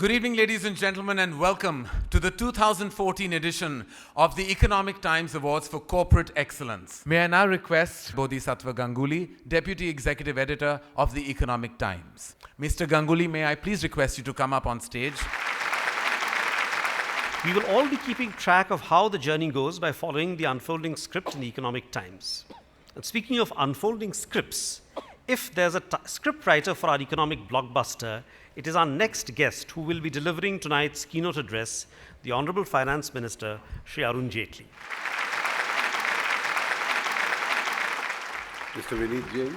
Good evening, ladies and gentlemen, and welcome to the 2014 edition of the Economic Times Awards for Corporate Excellence. May I now request Bodhisattva Ganguly, Deputy Executive Editor of the Economic Times. Mr. Ganguly, may I please request you to come up on stage? We will all be keeping track of how the journey goes by following the unfolding script in the Economic Times. And speaking of unfolding scripts, if there's a script writer for our economic blockbuster, it is our next guest who will be delivering tonight's keynote address, the Honorable Finance Minister, Shri Arun Jaitley. Mr. Vineet Jain,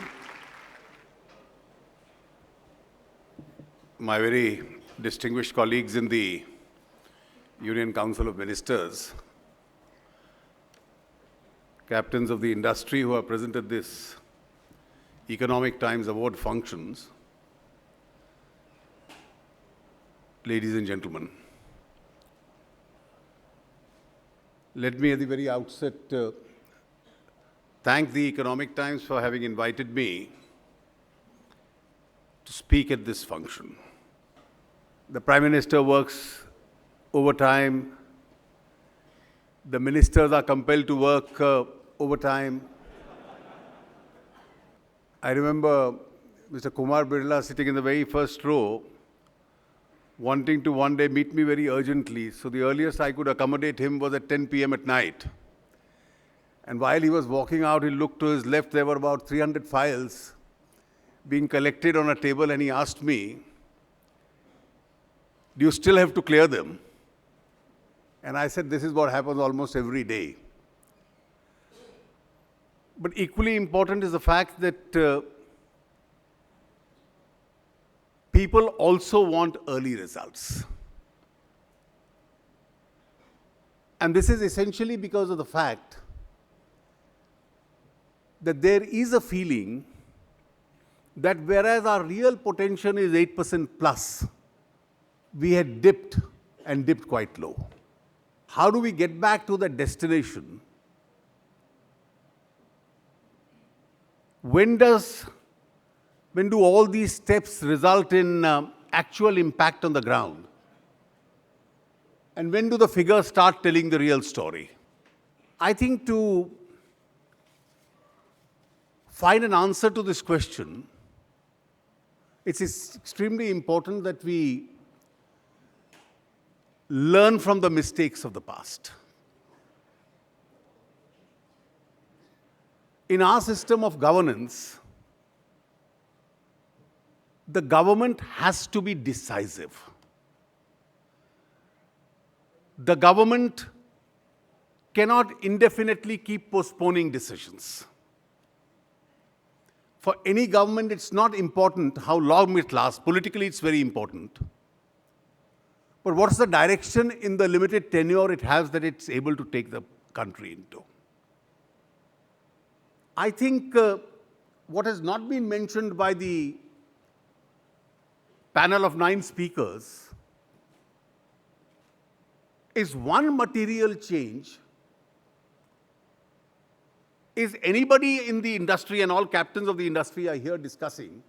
my very distinguished colleagues in the Union Council of Ministers, captains of the industry who are present at this Economic Times Award functions, ladies and gentlemen, let me at the very outset thank the Economic Times for having invited me to speak at this function. The Prime Minister works overtime. The ministers are compelled to work overtime. I remember Mr. Kumar sitting in the very first row, wanting to one day meet me very urgently. So the earliest I could accommodate him was at 10 p.m. at night. And while he was walking out, he looked to his left. There were about 300 files being collected on a table, and he asked me, "Do you still have to clear them?" And I said, this is what happens almost every day. But equally important is the fact that people also want early results. And this is essentially because of the fact that there is a feeling that whereas our real potential is 8% plus, we had dipped and dipped quite low. How do we get back to that destination? When do all these steps result in actual impact on the ground? And when do the figures start telling the real story? I think to find an answer to this question, it's extremely important that we learn from the mistakes of the past. In our system of governance, the government has to be decisive. The government cannot indefinitely keep postponing decisions. For any government, it's not important how long it lasts. Politically, it's very important. But what's the direction in the limited tenure it has that it's able to take the country into? I think what has not been mentioned by the panel of 9 speakers is one material change. Is anybody in the industry, and all captains of the industry are here discussing,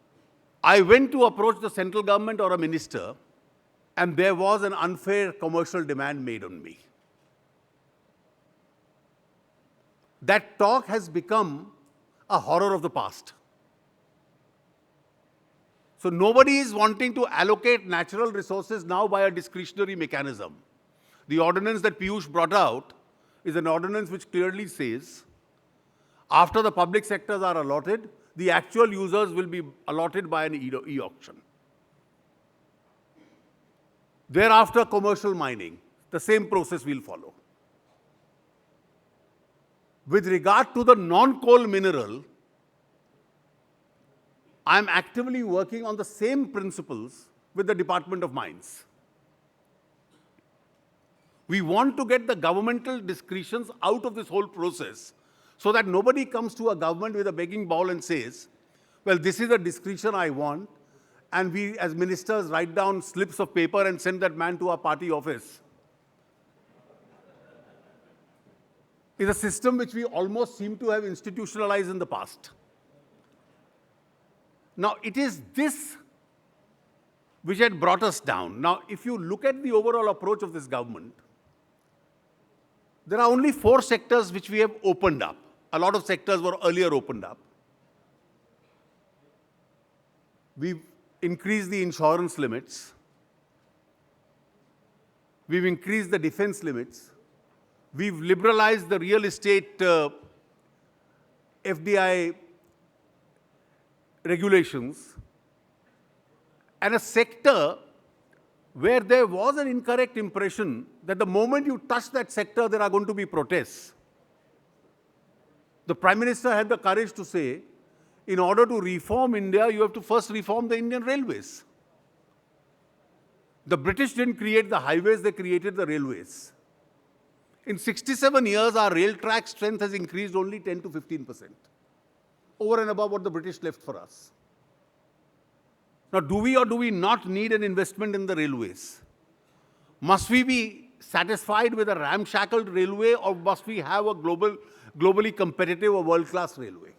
I went to approach the central government or a minister, and there was an unfair commercial demand made on me. That talk has become a horror of the past. So nobody is wanting to allocate natural resources now by a discretionary mechanism. The ordinance that Piyush brought out is an ordinance which clearly says, after the public sectors are allotted, the actual users will be allotted by an e-auction. Thereafter, commercial mining, the same process will follow. With regard to the non-coal mineral, I'm actively working on the same principles with the Department of Mines. We want to get the governmental discretions out of this whole process so that nobody comes to a government with a begging bowl and says, well, this is a discretion I want, and we as ministers write down slips of paper and send that man to our party office. It's a system which we almost seem to have institutionalized in the past. Now, it is this which had brought us down. Now, if you look at the overall approach of this government, there are only 4 sectors which we have opened up. A lot of sectors were earlier opened up. We've increased the insurance limits. We've increased the defense limits. We've liberalized the real estate FDI regulations. And a sector where there was an incorrect impression that the moment you touch that sector, there are going to be protests. The Prime Minister had the courage to say, in order to reform India, you have to first reform the Indian railways. The British didn't create the highways, they created the railways. In 67 years, our rail track strength has increased only 10 to 15%, over and above what the British left for us. Now, do we or do we not need an investment in the railways? Must we be satisfied with a ramshackled railway, or must we have a globally competitive or world-class railway?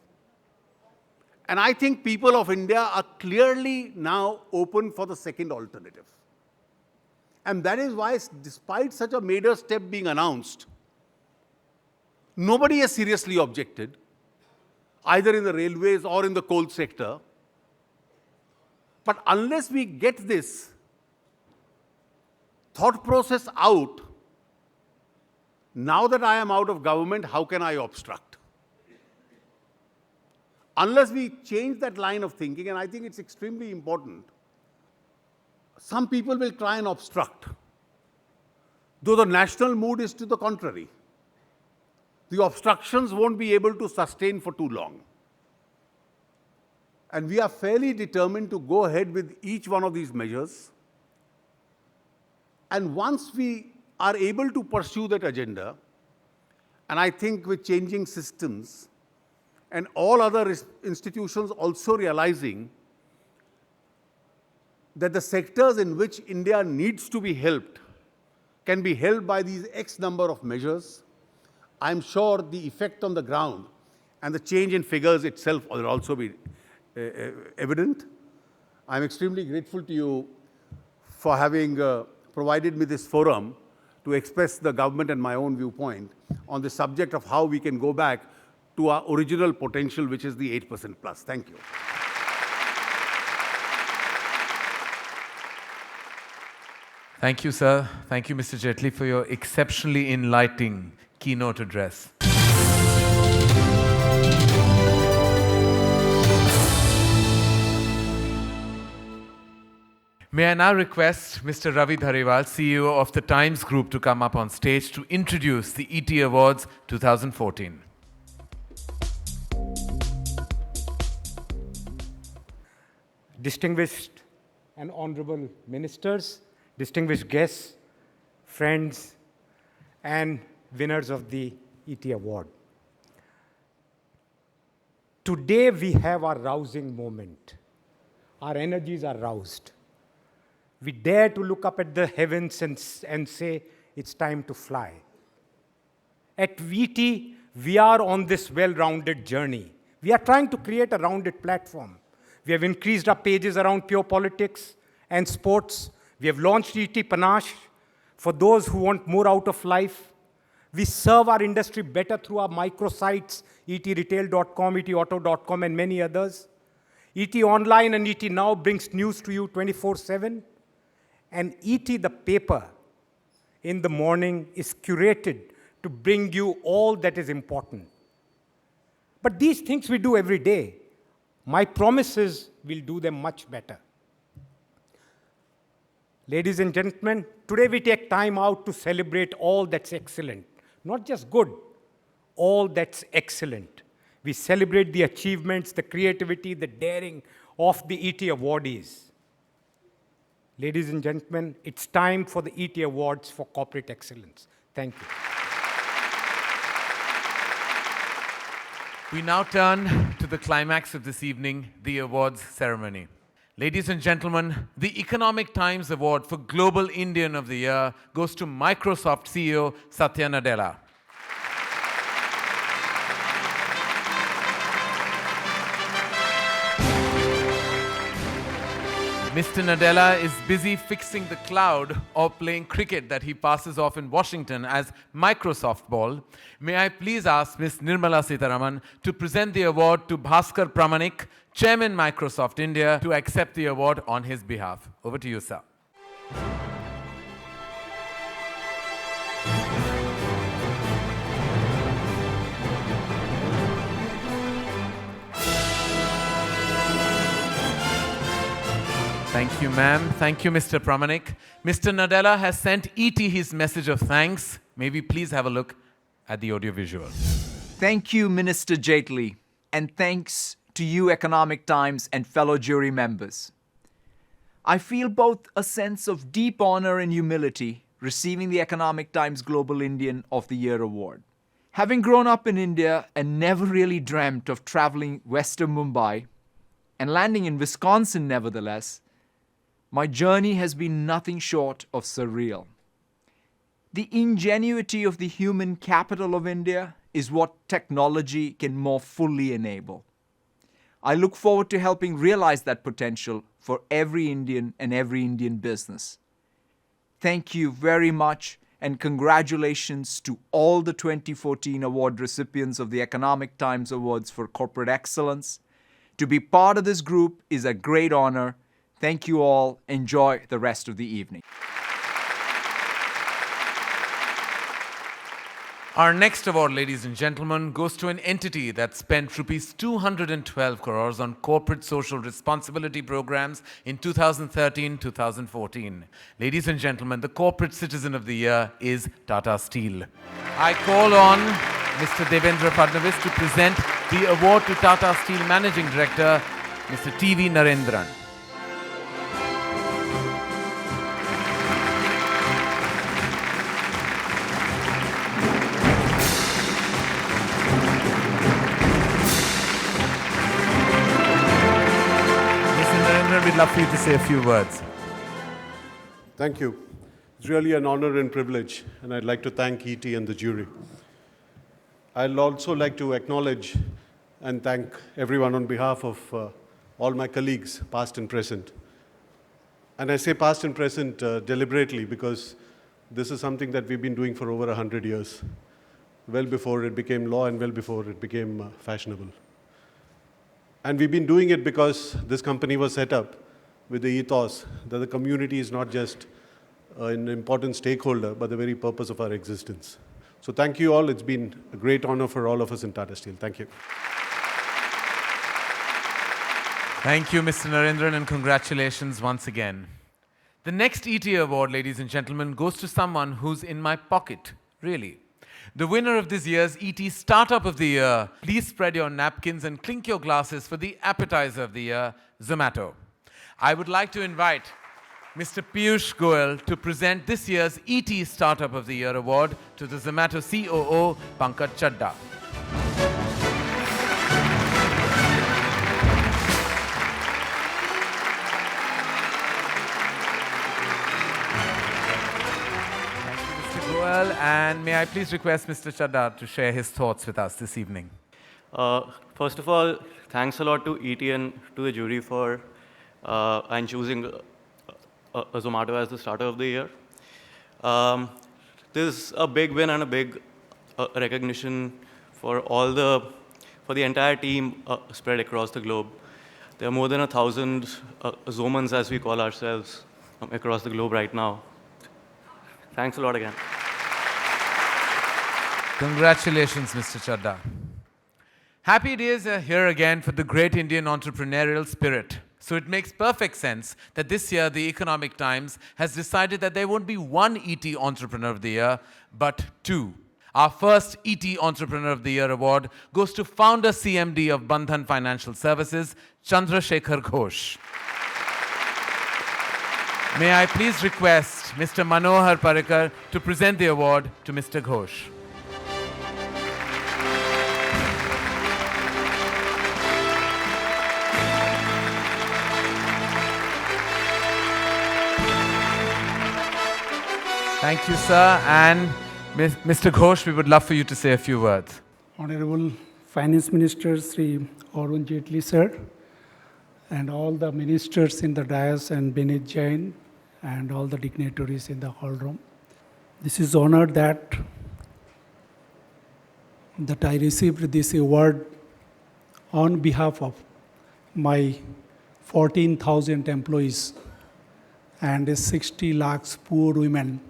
And I think people of India are clearly now open for the second alternative. And that is why, despite such a major step being announced, nobody has seriously objected, either in the railways or in the coal sector. But unless we get this thought process out, now that I am out of government, how can I obstruct? Unless we change that line of thinking, and I think it's extremely important, some people will try and obstruct, though the national mood is to the contrary. The obstructions won't be able to sustain for too long. And we are fairly determined to go ahead with each one of these measures. And once we are able to pursue that agenda, and I think with changing systems and all other institutions also realizing that the sectors in which India needs to be helped can be helped by these X number of measures, I'm sure the effect on the ground and the change in figures itself will also be evident. I'm extremely grateful to you for having provided me this forum to express the government and my own viewpoint on the subject of how we can go back to our original potential, which is the 8% plus. Thank you. Thank you, sir. Thank you, Mr. Jaitley, for your exceptionally enlightening keynote address. May I now request Mr. Ravi Dhariwal, CEO of the Times Group, to come up on stage to introduce the ET Awards 2014. Distinguished and honorable ministers, distinguished guests, friends, and winners of the ET Award. Today we have a rousing moment. Our energies are roused. We dare to look up at the heavens and say, it's time to fly. At VT, we are on this well-rounded journey. We are trying to create a rounded platform. We have increased our pages around pure politics and sports. We have launched ET Panache for those who want more out of life. We serve our industry better through our microsites, etretail.com, etauto.com, and many others. ET Online and ET Now brings news to you 24/7. And ET the paper in the morning is curated to bring you all that is important. But these things we do every day. My promise is we'll do them much better. Ladies and gentlemen, today we take time out to celebrate all that's excellent. Not just good, all that's excellent. We celebrate the achievements, the creativity, the daring of the ET awardees. Ladies and gentlemen, it's time for the ET Awards for Corporate Excellence. Thank you. We now turn to the climax of this evening, the awards ceremony. Ladies and gentlemen, the Economic Times Award for Global Indian of the Year goes to Microsoft CEO Satya Nadella. Mr. Nadella is busy fixing the cloud or playing cricket that he passes off in Washington as Microsoft Ball. May I please ask Ms. Nirmala Sitharaman to present the award to Bhaskar Pramanik, Chairman Microsoft India, to accept the award on his behalf. Over to you, sir. Thank you, ma'am. Thank you, Mr. Pramanik. Mr. Nadella has sent E.T. his message of thanks. May we please have a look at the audiovisual. Thank you, Minister Jaitley, and thanks to you, Economic Times and fellow jury members. I feel both a sense of deep honor and humility receiving the Economic Times Global Indian of the Year award. Having grown up in India and never really dreamt of traveling west of Mumbai and landing in Wisconsin nevertheless, my journey has been nothing short of surreal. The ingenuity of the human capital of India is what technology can more fully enable. I look forward to helping realize that potential for every Indian and every Indian business. Thank you very much, and congratulations to all the 2014 award recipients of the Economic Times Awards for Corporate Excellence. To be part of this group is a great honor. Thank you all. Enjoy the rest of the evening. Our next award, ladies and gentlemen, goes to an entity that spent rupees 212 crores on corporate social responsibility programs in 2013-2014. Ladies and gentlemen, the corporate citizen of the year is Tata Steel. I call on Mr. Devendra Fadnavis to present the award to Tata Steel Managing Director, Mr. T.V. Narendran. We'd love for you to say a few words. Thank you. It's really an honor and privilege, and I'd like to thank E.T. and the jury. I'd also like to acknowledge and thank everyone on behalf of all my colleagues, past and present. And I say past and present deliberately because this is something that we've been doing for over 100 years, well before it became law and well before it became fashionable. And we've been doing it because this company was set up with the ethos that the community is not just an important stakeholder, but the very purpose of our existence. So thank you all. It's been a great honor for all of us in Tata Steel. Thank you. Thank you, Mr. Narendran, and congratulations once again. The next ET award, ladies and gentlemen, goes to someone who's in my pocket, really. The winner of this year's ET Startup of the Year. Please spread your napkins and clink your glasses for the appetizer of the year, Zomato. I would like to invite Mr. Piyush Goyal to present this year's ET Startup of the Year award to the Zomato COO, Pankaj Chadda. And may I please request Mr. Chadda to share his thoughts with us this evening. First of all, thanks a lot to ET and to the jury for and choosing Zomato as the starter of the year. This is a big win and a big recognition for the entire team spread across the globe. There are more than 1,000 Zomans, as we call ourselves, across the globe right now. Thanks a lot again. Congratulations, Mr. Chadda. Happy days are here again for the great Indian entrepreneurial spirit. So it makes perfect sense that this year the Economic Times has decided that there won't be one ET Entrepreneur of the Year, but two. Our first ET Entrepreneur of the Year award goes to founder CMD of Bandhan Financial Services, Chandrasekhar Ghosh. May I please request Mr. Manohar Parrikar to present the award to Mr. Ghosh. Thank you, sir. And Mr. Ghosh, we would love for you to say a few words. Honorable Finance Minister Sri Arun Jaitley, sir, and all the ministers in the dais and Binit Jain and all the dignitaries in the hall room. This is honor that I received this award on behalf of my 14,000 employees and 60 lakhs poor women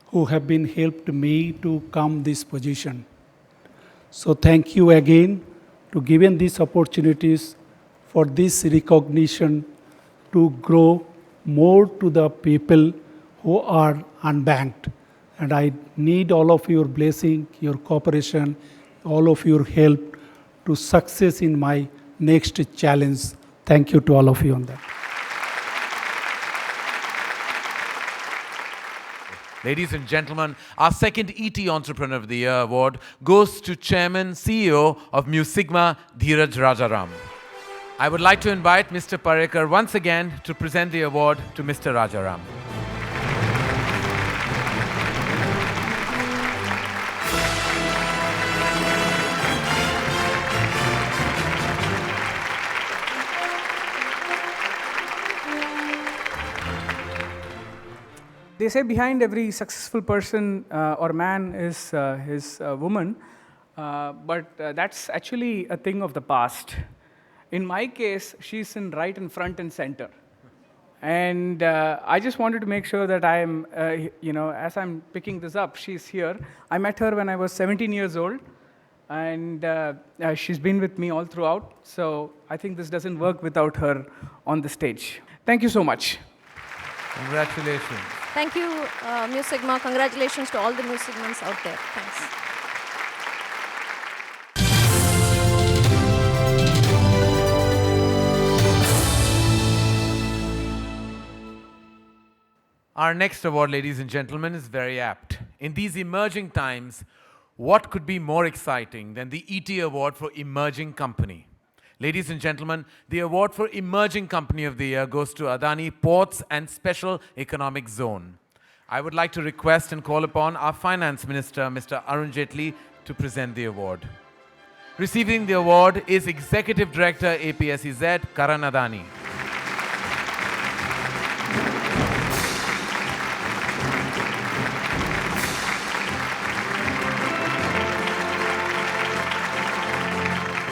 who have been helped me to come this position. So thank you again to given these opportunities for this recognition to grow more to the people who are unbanked. And I need all of your blessing, your cooperation, all of your help to success in my next challenge. Thank you to all of you on that. Ladies and gentlemen, our second ET Entrepreneur of the Year award goes to Chairman, CEO of Mu Sigma, Dheeraj Rajaram. I would like to invite Mr. Parrikar once again to present the award to Mr. Rajaram. They say behind every successful person or man is his woman, but that's actually a thing of the past. In my case, she's right in front and center. And I just wanted to make sure that I'm, as I'm picking this up, she's here. I met her when I was 17 years old, and she's been with me all throughout. So I think this doesn't work without her on the stage. Thank you so much. Congratulations. Thank you, Mu Sigma. Congratulations to all the Mu Sigmans out there. Thanks. Our next award, ladies and gentlemen, is very apt. In these emerging times, what could be more exciting than the ET Award for Emerging Company? Ladies and gentlemen, the award for Emerging Company of the Year goes to Adani Ports and Special Economic Zone. I would like to request and call upon our Finance Minister, Mr. Arun Jaitley, to present the award. Receiving the award is Executive Director, APSEZ, Karan Adani.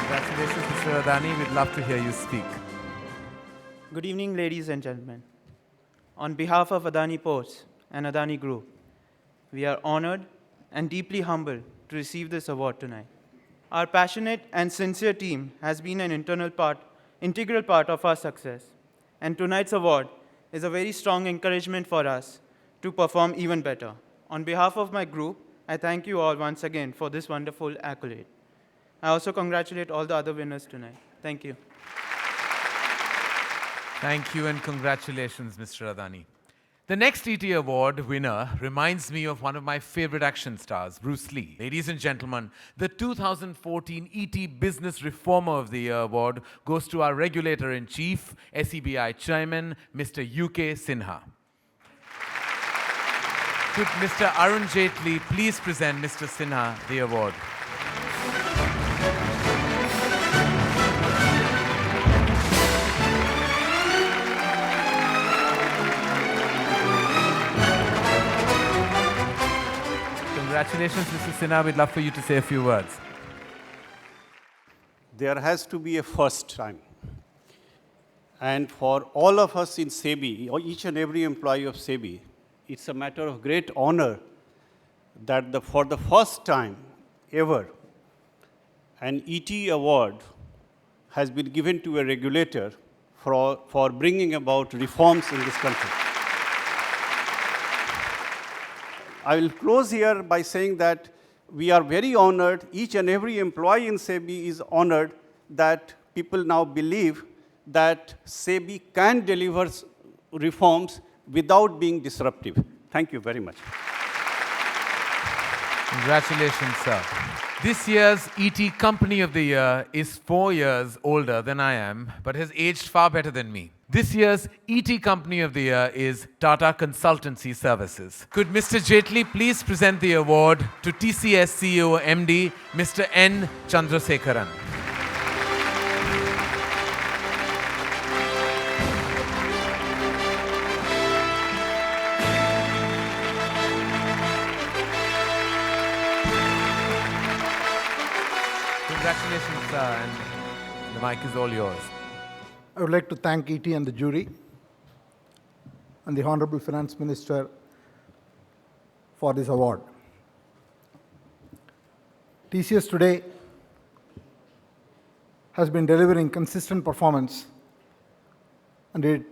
Congratulations, Mr. Adani. We'd love to hear you speak. Good evening, ladies and gentlemen. On behalf of Adani Ports and Adani Group, we are honored and deeply humbled to receive this award tonight. Our passionate and sincere team has been an integral part of our success, and tonight's award is a very strong encouragement for us to perform even better. On behalf of my group, I thank you all once again for this wonderful accolade. I also congratulate all the other winners tonight. Thank you. Thank you and congratulations, Mr. Adani. The next ET Award winner reminds me of one of my favorite action stars, Bruce Lee. Ladies and gentlemen, the 2014 ET Business Reformer of the Year award goes to our Regulator-in-Chief, SEBI Chairman, Mr. UK Sinha. Could Mr. Arun Jaitley please present Mr. Sinha the award? Congratulations, Mr. Sinha. We'd love for you to say a few words. There has to be a first time. And for all of us in SEBI, or each and every employee of SEBI, it's a matter of great honor that for the first time ever, an ET award has been given to a regulator for bringing about reforms in this country. I will close here by saying that we are very honored, each and every employee in SEBI is honored that people now believe that SEBI can deliver reforms without being disruptive. Thank you very much. Congratulations, sir. This year's ET Company of the Year is 4 years older than I am, but has aged far better than me. This year's ET Company of the Year is Tata Consultancy Services. Could Mr. Jaitley please present the award to TCS CEO MD, Mr. N. Chandrasekharan. Congratulations, sir, and the mic is all yours. I would like to thank ET and the jury and the Honorable Finance Minister for this award. TCS today has been delivering consistent performance, and it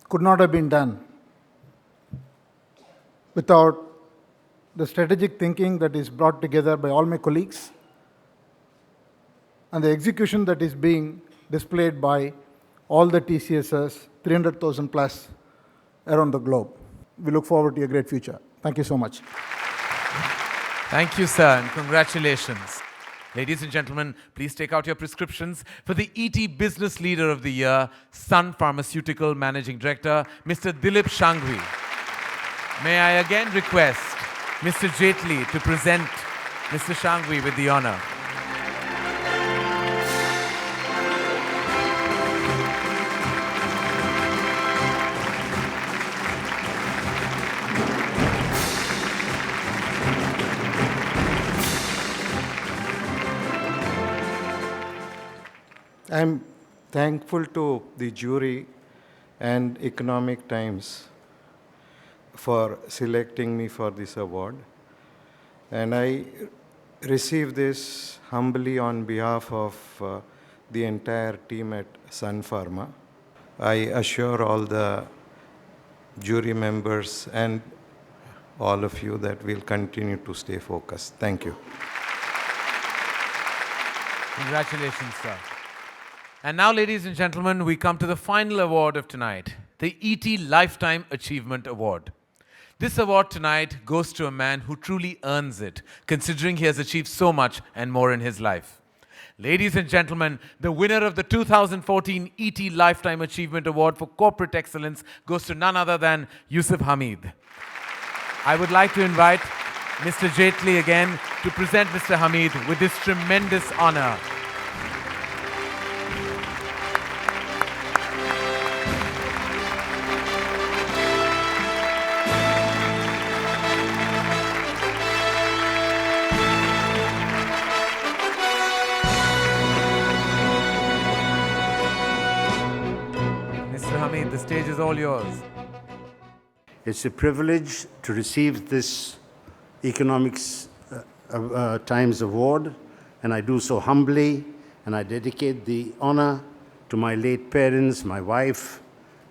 could not have been done without the strategic thinking that is brought together by all my colleagues and the execution that is being displayed by all the TCSs, 300,000 plus around the globe. We look forward to a great future. Thank you so much. Thank you, sir, and congratulations. Ladies and gentlemen, please take out your prescriptions for the ET Business Leader of the Year, Sun Pharmaceutical Managing Director, Mr. Dilip Shangvi. May I again request Mr. Jaitley to present Mr. Shangvi with the honor. I'm thankful to the jury and Economic Times for selecting me for this award. And I receive this humbly on behalf of the entire team at Sun Pharma. I assure all the jury members and all of you that we'll continue to stay focused. Thank you. Congratulations, sir. And now, ladies and gentlemen, we come to the final award of tonight, the ET Lifetime Achievement Award. This award tonight goes to a man who truly earns it, considering he has achieved so much and more in his life. Ladies and gentlemen, the winner of the 2014 ET Lifetime Achievement Award for Corporate Excellence goes to none other than Yusuf Hamid. I would like to invite Mr. Jaitley again to present Mr. Hamid with this tremendous honor. The stage is all yours. It's a privilege to receive this Economics Times Award, and I do so humbly, and I dedicate the honor to my late parents, my wife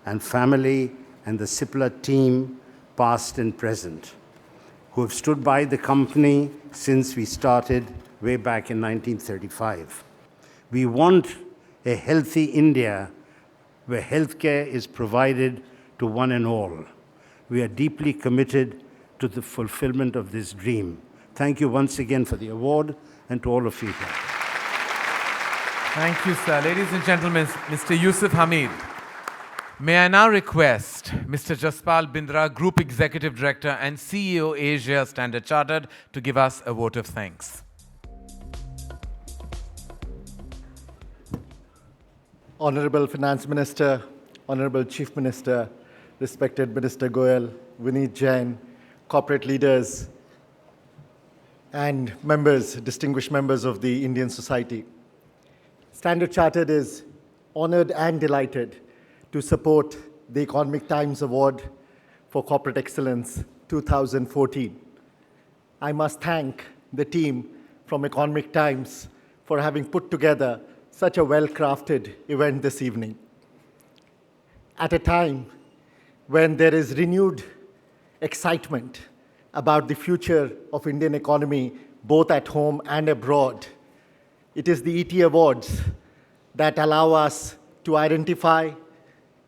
and family, and the Cipla team, past and present, who have stood by the company since we started way back in 1935. We want a healthy India where healthcare is provided to one and all. We are deeply committed to the fulfillment of this dream. Thank you once again for the award, and to all of you here. Thank you, sir. Ladies and gentlemen, Mr. Yusuf Hamid. May I now request Mr. Jaspal Bindra, Group Executive Director and CEO Asia Standard Chartered, to give us a vote of thanks. Honorable Finance Minister, Honorable Chief Minister, respected Minister Goyal, Vineet Jain, corporate leaders, and members, distinguished members of the Indian society. Standard Chartered is honored and delighted to support the Economic Times Award for Corporate Excellence 2014. I must thank the team from Economic Times for having put together such a well-crafted event this evening. At a time when there is renewed excitement about the future of Indian economy, both at home and abroad, it is the ET Awards that allow us to identify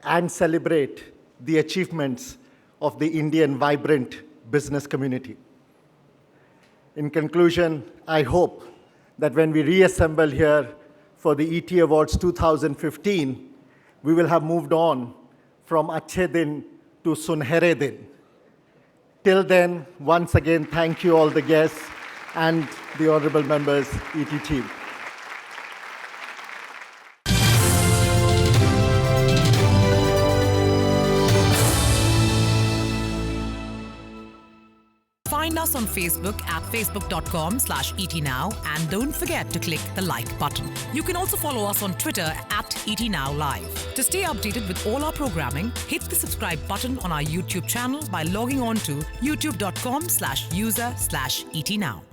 and celebrate the achievements of the Indian vibrant business community. In conclusion, I hope that when we reassemble here for the ET Awards 2015, we will have moved on from Achhe Din to Sunhere Din. Till then, once again, thank you all the guests and the honorable members, ET team. Find us on Facebook at facebook.com/ETNow and don't forget to click the like button. You can also follow us on Twitter at ETNowLive. To stay updated with all our programming, hit the subscribe button on our YouTube channel by logging on to youtube.com/user/ETNow.